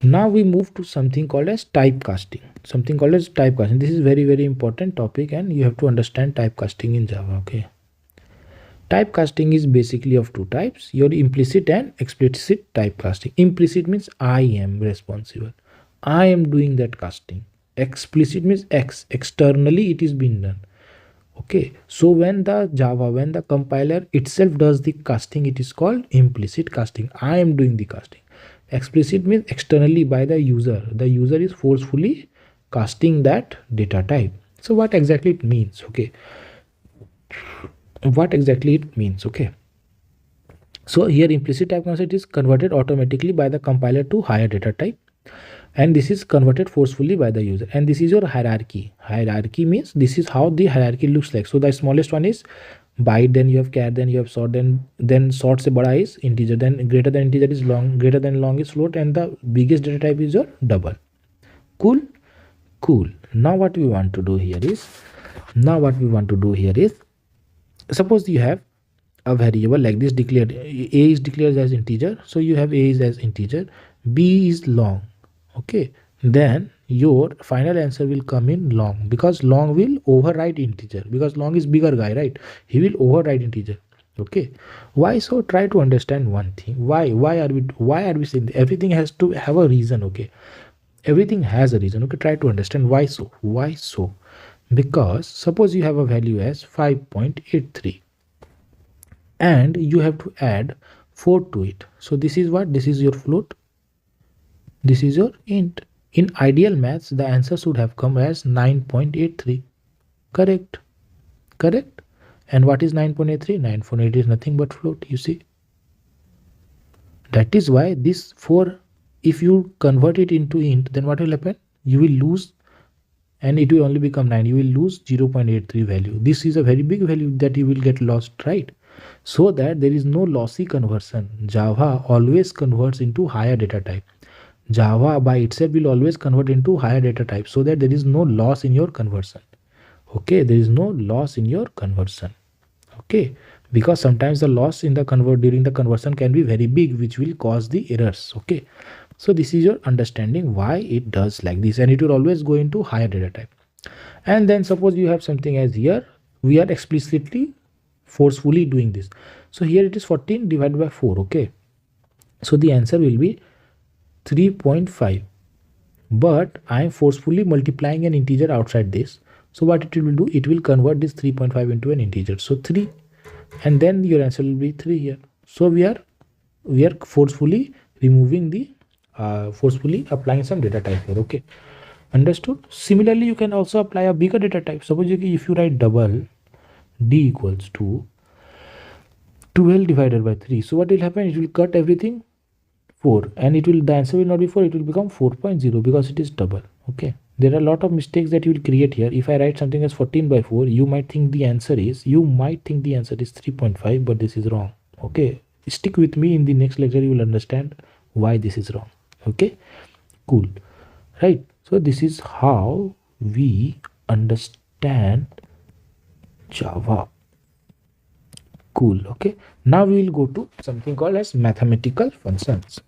Now we move to something called as typecasting. This is very important topic, and you have to understand typecasting in Java. Okay. Typecasting is basically of two types: your implicit and explicit typecasting. Implicit means I am responsible, I am doing that casting. Explicit means externally it is being done. Okay, so when the compiler itself does the casting, it is called implicit casting. I am doing the casting. Explicit means externally by the user. The user is forcefully casting that data type. So what exactly it means? Okay, okay. So here implicit type concept is converted automatically by the compiler to higher data type, and this is converted forcefully by the user. And this is your hierarchy. Hierarchy means this is how the hierarchy looks like. So the smallest one is byte, then you have char, then you have sort, then sort se bada is integer, then greater than integer is long, greater than long is float, and the biggest data type is your double. Cool. Now what we want to do here is suppose you have a variable like this declared. A is declared as integer, so you have A is as integer, B is long. Okay, then your final answer will come in long, because long will override integer, because long is bigger guy, right? He will override integer. Okay, why so? Try to understand one thing. Why are we saying that? Everything has to have a reason. Okay, everything has a reason. Okay, try to understand why so. Because suppose you have a value as 5.83 and you have to add 4 to it. So this is what? This is your float, this is your int. In ideal maths, the answer should have come as 9.83. Correct. And what is 9.83? 9.83 is nothing but float, you see. That is why this 4, if you convert it into int, then what will happen? You will lose, and it will only become 9. You will lose 0.83 value. This is a very big value that you will get lost, right? So that there is no lossy conversion. Java always converts into higher data type. Java by itself will always convert into higher data type, so that there is no loss in your conversion. Okay, there is no loss in your conversion. Okay, because sometimes the loss in the during the conversion can be very big, which will cause the errors. Okay, so this is your understanding why it does like this, and it will always go into higher data type. And then suppose you have something as here, we are explicitly forcefully doing this. So here it is 14 divided by 4. Okay, so the answer will be 3.5, but I am forcefully multiplying an integer outside this. So what it will do, it will convert this 3.5 into an integer, so 3, and then your answer will be 3 here. So we are forcefully removing the forcefully applying some data type here. Okay, understood? Similarly, you can also apply a bigger data type. Suppose if you write double d equals to 12 divided by 3, so what will happen? It will cut everything 4, and the answer will not be 4, it will become 4.0, because it is double. Okay, there are a lot of mistakes that you will create here. If I write something as 14 by 4, you might think the answer is 3.5, but this is wrong. Okay, stick with me. In the next lecture you will understand why this is wrong. Okay, cool, right? So this is how we understand Java. Cool. Okay, now we will go to something called as mathematical functions.